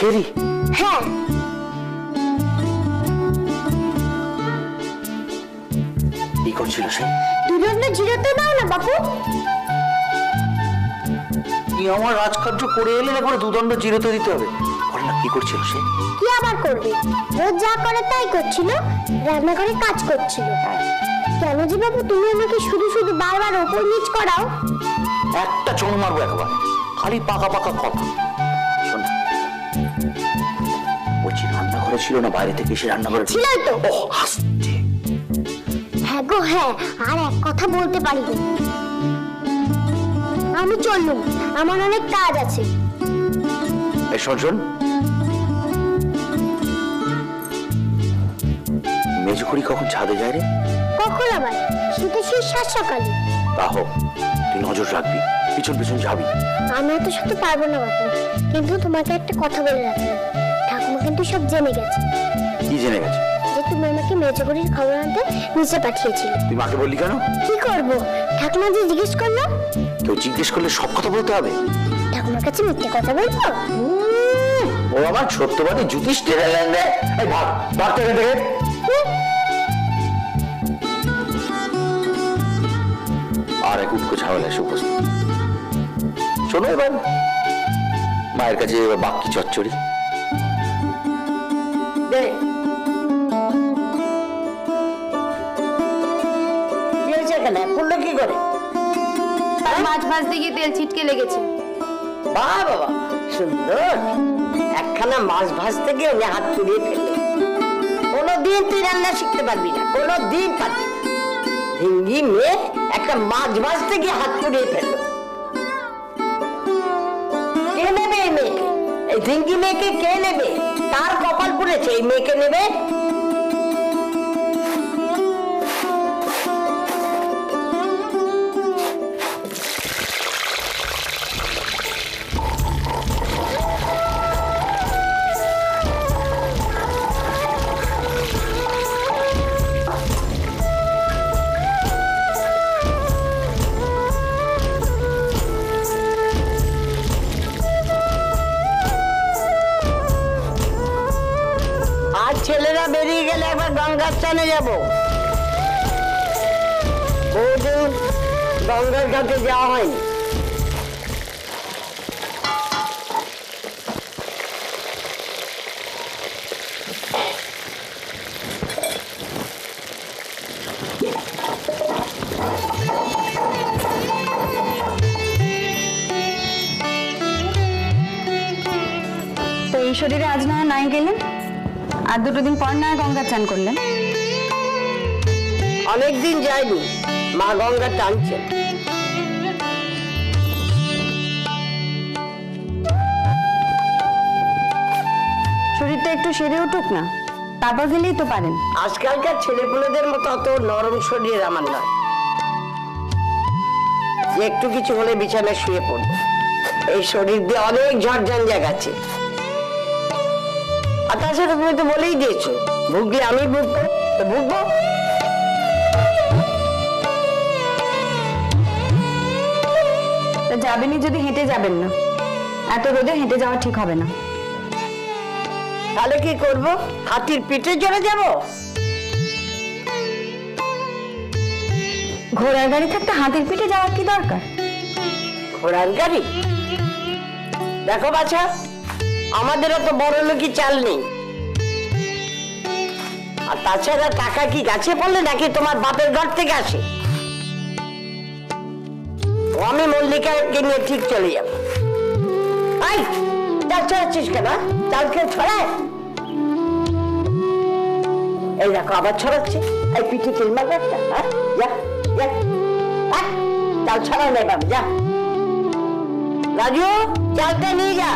শেরি? হ্যাঁ। কি করছিল সে? দুদণ্ড জিরোতে দাও না বাপু। কি আমার রাজকার্য করে এলে একবারে দুদণ্ড জিরোতে দিতে হবে? বল না কি করছিল সে? কি আবার করবে, রোজ যা করে তাই করছিল, রান্নাঘরে কাজ করছিল। কেন যে বাবু তুমি আমাকে শুধু শুধু বারবার ওপর নিচ করাও? একটা চড় মারবো একবার, খালি পাকা পাকা কথা। শোন, বলছি রান্নাঘরে ছিল না বাইরে থেকে এসে রান্নাঘরে ছিলই তো। ও হাসতে। হ্যাঁ গো হ্যাঁ, আর এক কথা বলতে পারি না। আমি চললুম, আমার অনেক কাজ আছে। এই শোন শোন, মেজুকুড়ি কখন ছাদে যায় রে? কখন আবার? সে তো সেই 7 সকালে। তা হোক, তুই নজর রাখবি, পিছন পিছন যাবি। আমি এত সাথে পারবো না বাপু, কিন্তু তোমাকে একটা কথা বলে রাখলাম। ঠাকুমা কিন্তু সব জেনে গেছে। কি জেনে গেছে? যে তুমি আমাকে মেজগুড়ির খবর আনতে নিচে পাঠিয়েছিলে। তুই মাকে বললি কেন? কি করব, ঠাকুমা যে জিজ্ঞেস করলো। কেউ জিজ্ঞেস করলে সব কথা বলতে হবে? ঠাকুমার কাছে মিথ্যে কথা বলবো? ও আমার সত্যবাদী যুধিষ্ঠির। এই ভাগ ভাগ থেকে দেখে। আর এক উটকো ঝামেলা এসে উপস্থিত। শোনো, এবার মায়ের কাছে এবার বাক্কি চচ্চড়ি দে। কি হয়েছে এখানে? পড়লো কি করে? মাছ ভাজতে গিয়ে তেল ছিটকে লেগেছে। বাহ বাবা, সুন্দর। একখানা মাছ ভাজতে গিয়ে উনি হাত পুড়িয়ে ফেললো। কোনোদিন তুই রান্না শিখতে পারবি না, কোনোদিন পারবি না। ঢিঙ্গি মেয়ে একটা মাছ ভাজতে গিয়ে হাত পুড়িয়ে ফেললো। কে নেবে এই মেয়েকে? এই ঢিঙ্গি মেয়েকে কে নেবে? তার কপাল পুড়েছে, এই মেয়েকে নেবে? ছেলেরা বেরিয়ে গেলে একবার গঙ্গার স্নানে যাবো। বহুদিন গঙ্গার ঘাটে যাওয়া হয়নি। তো এই শরীরে আজ না নাই গেলেন, আর 2 দিন পর না গঙ্গা চান করলেন? অনেকদিন যায়নি, মা গঙ্গা টানছে। শরীরটা একটু সেরে উঠুক না, তারপর গেলেই তো পারেন। আজকালকার ছেলেপুলেদের মতো অত নরম শরীর আমার নয় যে একটু কিছু হলে বিছানায় শুয়ে পড়বো। এই শরীর দিয়ে অনেক ঝড়ঝঞ্ঝা গেছে। আর তাছাড়া তুমি তো বলেই দিয়েছো, ভুগলে আমি ভুগবো, তো ভুগবো। যাবেনই যদি হেঁটে যাবেন না, এত রোদে হেঁটে যাওয়া ঠিক হবে না। তাহলে কি করবো? হাতির পিঠে চড়ে যাব? ঘোড়ার গাড়ি থাকতে হাতির পিঠে যাওয়ার কি দরকার? ঘোড়ার গাড়ি? দেখো বাছা, আমাদের অত বড় লোকই চাল নেই। আর তাছাড়া টাকা কি গাছে পড়লে নাকি তোমার বাপের ঘর থেকে আসে? ও আমি মল্লিকাকে নিয়ে ঠিক চলে যাব। আই চাল ছড়াচ্ছিস কেন? চাল খেয়ে ছড়ায়। এই দেখো আবার ছড়াচ্ছে। এই পিঠে তেল মারবে একটা। হ্যাঁ যা যা, চাল ছড়া নেই বাবা, যা। রাজু, চালটা নিয়ে যা।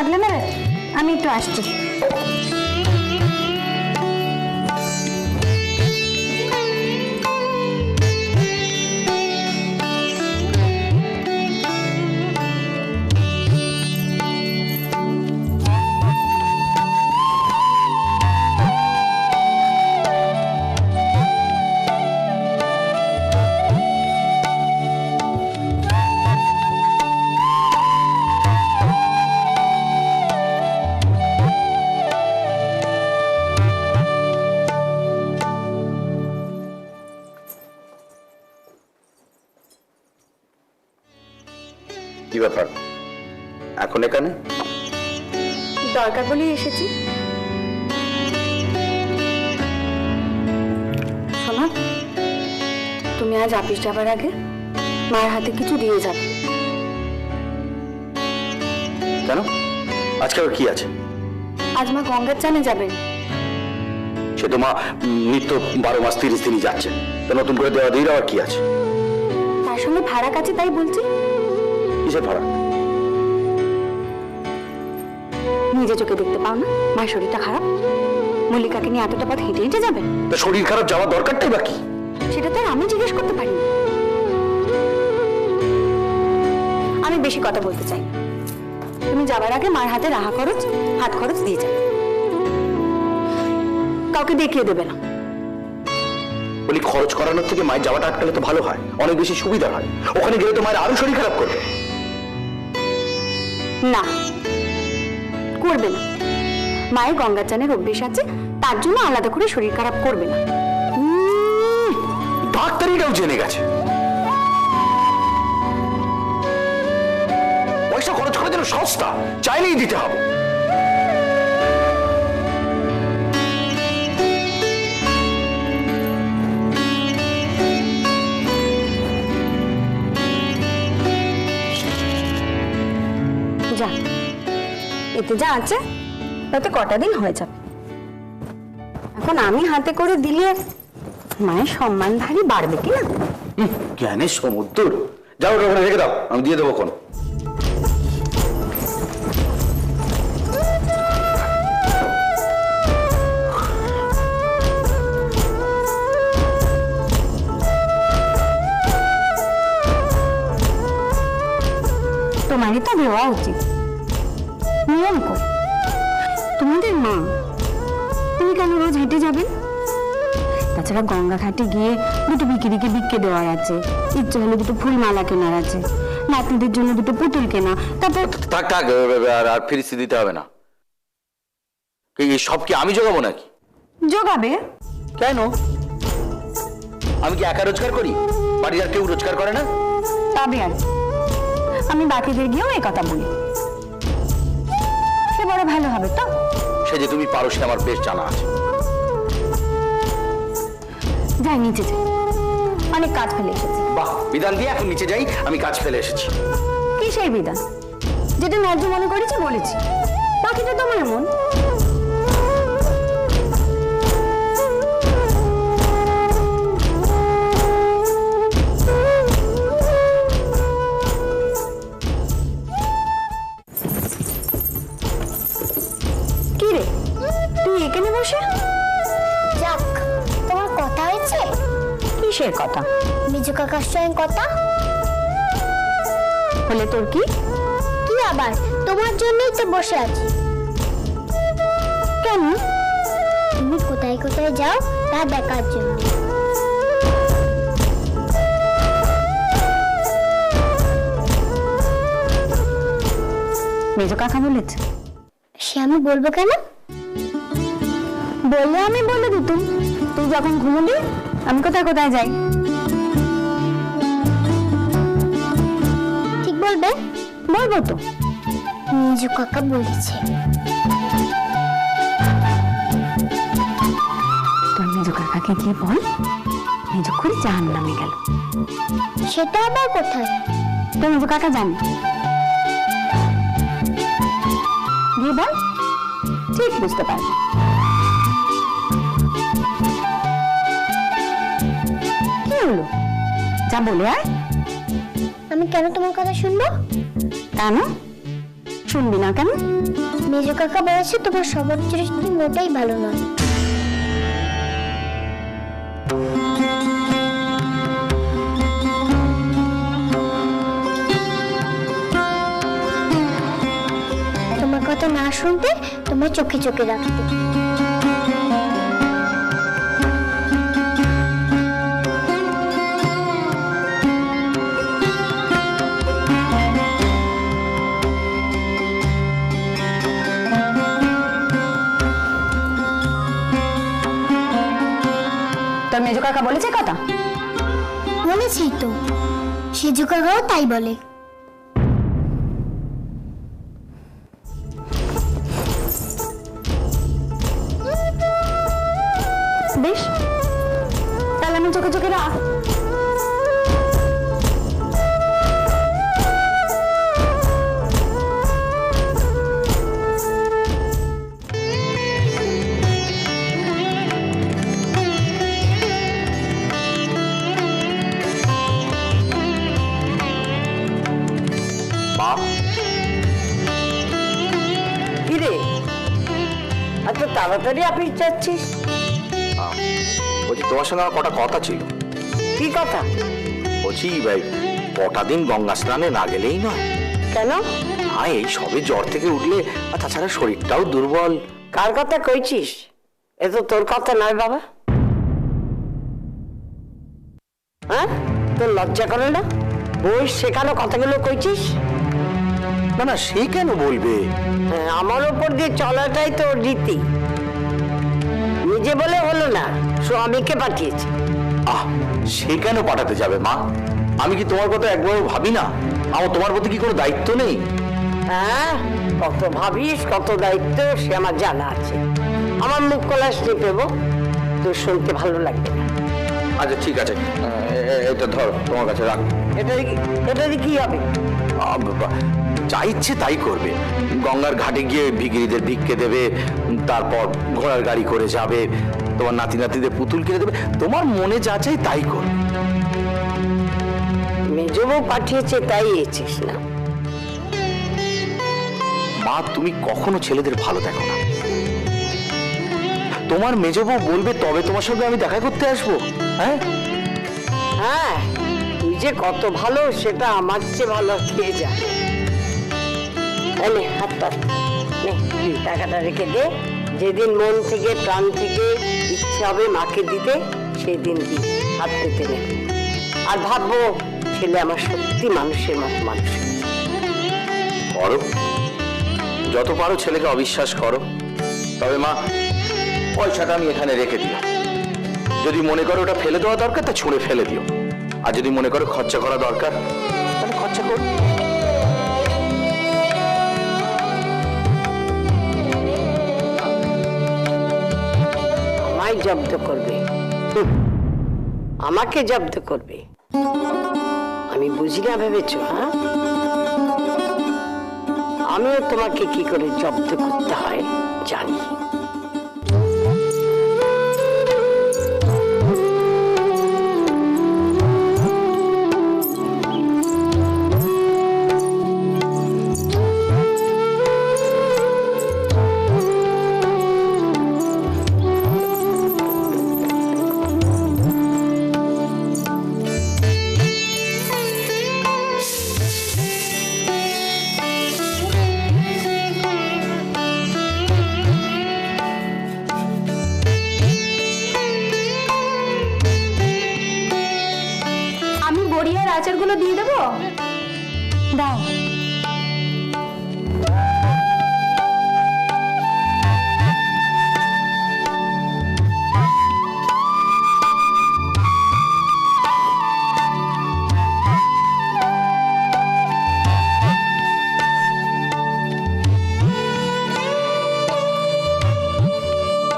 থাকলে নেবে, আমি একটু আসছি। কি ব্যাপার এখন এখানে? দরকার বলেই এসেছি। শোনো, তুমি আজ অফিস যাবার আগে মায়ের হাতে কিছু দিয়ে যাবে। কেন? আজকে আবার কি আছে? আজ মা গঙ্গার চানে যাবেন। সে তো মা নিত্য 12 মাস 30 দিনই যাচ্ছে, তো নতুন করে দেওয়া দিয়ে আবার কি আছে? তার সঙ্গে ভাড়া কাছে, তাই বলছি। কিসের ভাড়া? নিজে চোখে দেখতে পাও না মায়ের শরীরটা খারাপ? মল্লিকাকে নিয়ে এতটা পথ হেঁটে হেঁটে যাবেন? তো শরীর খারাপ যাওয়ার দরকারটাই বা কি? সেটা তো আর আমি জিজ্ঞেস করতে পারি না। আমি বেশি কথা বলতে চাই না। তুমি যাবার আগে মায়ের হাতে রাহা খরচ, হাত খরচ দিয়ে যাবে। কাউকে দেখিয়ে দেবে না। বলি খরচ করানোর থেকে মায়ের যাওয়াটা আটকালে তো ভালো হয়, অনেক বেশি সুবিধা হয়। ওখানে গেলে তো মায়ের আরো শরীর খারাপ করবে। না, করবে না। মায়ের গঙ্গার চানের অভ্যেস আছে, তার জন্য আলাদা করে শরীর খারাপ করবে না। ডাক্তারিটাও জেনে গেছে পয়সা খরচ করার জন্য সস্তা, চাইলেই দিতে হবে। যা, এতে যা আছে তাতে কটা দিন হয়ে যাবে। এখন আমি হাতে করে দিলে মায়ের সম্মান ভারী বাড়বে কিনা? জ্ঞানের সমুদ্র। যাও ওখানে রেখে দাও, আমি দিয়ে দেবো কোন। তোমারই তো দেওয়া উচিত। নিয়ম কর, তোমাদের মা, তুমি কেন রোজ হেঁটে যাবেন? তাছাড়া গঙ্গা ঘাটে গিয়ে দুটো বিক্রিকে বিক্কে দেওয়ার আছে, ইচ্ছে হলে দুটো ফুল মালা কেনার আছে, নাতনিদের জন্য দুটো পুতুল কেনা, তারপর থাক থাক, আর ফিরিস্তি দিতে হবে না। সব কি আমি জোগাবো নাকি? জোগাবে। কেন? আমি কি একা রোজগার করি? বাড়ির আর কেউ রোজগার করে না? তবে আর আমি বাকিদের গিয়েও এই কথা বলি, সে বড় ভালো হবে তো। সে যে তুমি পারো সে আমার বেশ জানা আছে। যাই নিচে যাই, অনেক কাজ ফেলে এসেছি। বাহ, বিধান দিয়ে এখন নিচে যাই, আমি কাজ ফেলে এসেছি। কি সেই বিধান? যেটা ন্যায্য মনে করেছি বলেছি, বাকিটা তোমার মন। কি রে, তুই এখানে বসে? যাক, তোমার কথা হয়েছে? কিসের কথা? মেজো কাকার সঙ্গে কথা বলে তোর কি? কি আবার? তোমার জন্যই তো বসে আছি। কেন? তুমি কোথায় কোথায় যাও তা দেখার জন্য। মেজো কাকা বলেছে? সে আমি বলবো কেন? বললে আমি বলে দিতুম, তুই যখন ঘুমোবি আমি কোথায় কোথায় যাই। ঠিক বলবে? বলবো তো। মেজো কাকা বলেছে। তোর মেজো কাকাকে গিয়ে বল মেজো করে জাহান্নামে গেল। সেটা আবার কোথায়? তোর মেজো কাকা জানে, গিয়ে বল, ঠিক বুঝতে পারবে। কি হলো, যা বলে আয়। আমি কেন তোমার কথা শুনবো? কেন? শুনবি না কেন? মেজো কাকা বলেছে তোমার স্বভাব চরিত্র মোটেই ভালো নয়। তোমার কথা না শুনতে তোমার চোখে চোখে রাখতে। তোর মেজো কাকা বলেছে কথা? বলেছি তো, সেজু কাকাও তাই বলে। বেশ, তাহলে আমি চোখে চোখে রাখ। মা, কিরে এত তাড়াতাড়ি অফিস যাচ্ছিস? বলছি তোমার সঙ্গে আমার কটা কথা ছিল। কি কথা? বলছি ভাই, কটা দিন গঙ্গা স্নানে না গেলেই নয়। কেন? হ্যাঁ, এই সবে জ্বর থেকে উঠলে, আর তাছাড়া শরীরটাও দুর্বল। কার কথা কইছিস? এ তো তোর কথা নয় বাবা। হ্যাঁ, তোর লজ্জা করে না? ওই শেখানো কথাগুলো কইছিস? না না, সে কেন বলবে? হ্যাঁ, আমার উপর দিয়ে চলাটাই তো রীতি। নিজে বলে হলো না, স্বামীকে পাঠিয়েছে। আহ, সে কেন পাঠাতে যাবে মা? আমি কি তোমার কথা একবারও ভাবি না? আমার তোমার প্রতি কি কোনো দায়িত্ব নেই? হ্যাঁ, কত ভাবিস, কত দায়িত্ব, সে আমার জানা আছে। আমার মুখ কলাস চেপেবো, তোর শুনতে ভালো লাগবে না। আচ্ছা ঠিক আছে, এটা ধর, তোমার কাছে রাখ। এটা দিয়ে কি হবে? বাবা, যা ইচ্ছে তাই করবে। গঙ্গার ঘাটে গিয়ে ভিখিরিদের ভিক্ষে দেবে, তারপর ঘোড়ার গাড়ি করে যাবে, তোমার নাতি নাতিদের পুতুল কিনে দেবে, তোমার মনে যা চাই তাই করবে। মেজবউ পাঠিয়েছে তাই এসেছিস না? মা, তুমি কখনো ছেলেদের ভালো দেখো না। তোমার মেজবউ বলবে তবে তোমার সঙ্গে আমি দেখা করতে আসবো। হ্যাঁ হ্যাঁ, তুই যে কত ভালো সেটা আমার চেয়ে ভালো খেয়ে যা। নে হাত পাত, নে টাকাটা রেখে দে। যেদিন মন থেকে প্রাণ থেকে ইচ্ছে হবে মাকে দিতে, সেই দিন দি, হাত পেতে নে। আর ভাববো ছেলে আমার সত্যি মানুষের মতো মানুষ। করো, যত পারো ছেলেকে অবিশ্বাস করো। তবে মা, পয়সাটা আমি এখানে রেখে দিও। যদি মনে করো ওটা ফেলে দেওয়া দরকার, তা ছুঁড়ে ফেলে দিও। আর যদি মনে করো খরচা করা দরকার, তাহলে খরচা করো। আমায় জব্দ করবে? আমাকে জব্দ করবে? আমি বুঝি না ভেবেছ? হ্যাঁ, আমিও তোমাকে কি করে জব্দ করতে হয় জানি। আচারগুলো দিয়ে দেবো? দাও।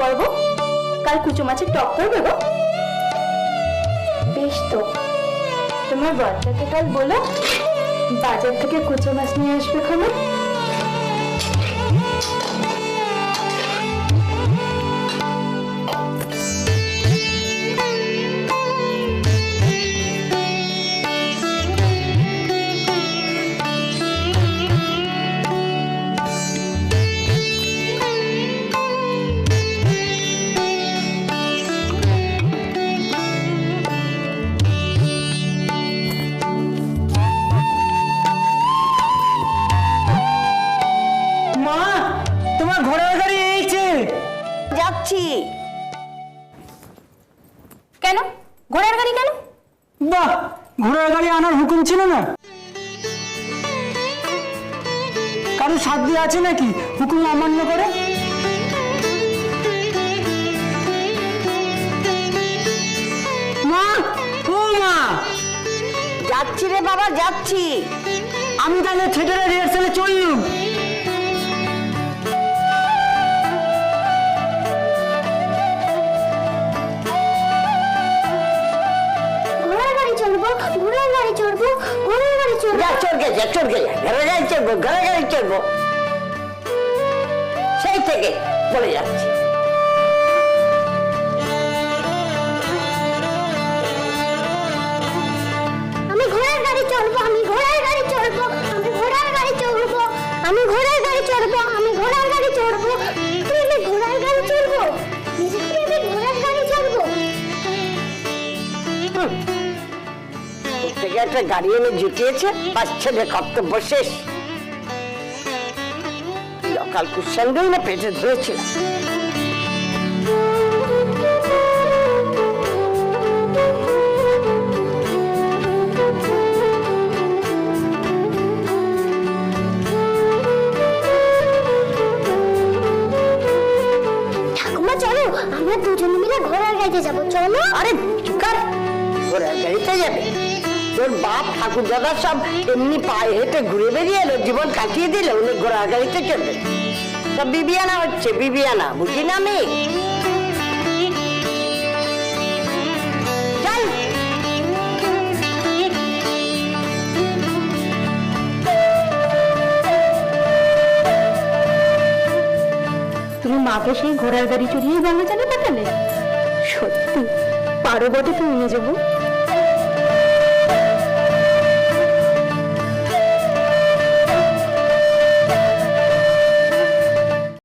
বলবো কাল কুচো মাছের টক করবে গো? বেশ তো, তোমার বরটাকে কাল বলো বাজার থেকে কুচো মাছ নিয়ে আসবে খাবার। কেন ঘোড়ার গাড়ি কেন? বাহ, ঘোড়ার গাড়ি আনার হুকুম ছিল না? কারো সাধ্য আছে নাকি হুকুম অমান্য করে? মা, ও মা, যাচ্ছি রে বাবা, যাচ্ছি। আমি তাহলে থিয়েটারের রিহার্সালে চললুম। ঘোড়ার গাড়ি চড়বো, ঘোড়ার গাড়ি চড়বো, ঘোড়ার গাড়ি চড়বো। যা চড়কে যা, চড়কে যা, ঘরে গাড়ি চড়বো, ঘরে গাড়ি চড়বো, সেই থেকে বলে যাচ্ছি। আমি ঘোড়ার গাড়ি চড়বো, আমি ঘোড়ার গাড়ি চড়বো, আমি ঘোড়ার গাড়ি চড়বো, আমি ঘোড়ার গাড়ি চড়বো, আমি ঘোড়ার গাড়ি চড়বো। আমি ঘোড়ার গাড়ি চড়বো, নিজে করে আমি ঘোড়ার গাড়ি চড়বো। থেকে একটা গাড়ি এনে জুটিয়েছে, পাচ্ছে না, কর্তব্য শেষ। সকাল কুসঙ্গই না পেটে ধরেছিল। ঠাকুমা চলো, আমরা দুজনে মিলে ঘোড়ার গাড়িতে যাবো, চলো। আরে চুকার, ঘোড়ার গাড়িতে যাবে? তোর বাপ ঠাকুর দাদা সব এমনি পায়ে হেঁটে ঘুরে বেরিয়ে এলো, জীবন কাটিয়ে দিলে, উনি ঘোড়ার গাড়িতে চলবে? সব বিবিয়ানা হচ্ছে, বিবিয়ানা, বুঝি না আমি? চল। তুমি মাকে সেই ঘোড়ার গাড়ি চড়িয়ে গঙ্গা চালে পাঠালে? সত্যি পারো বটে তুমি নিয়ে যাবো।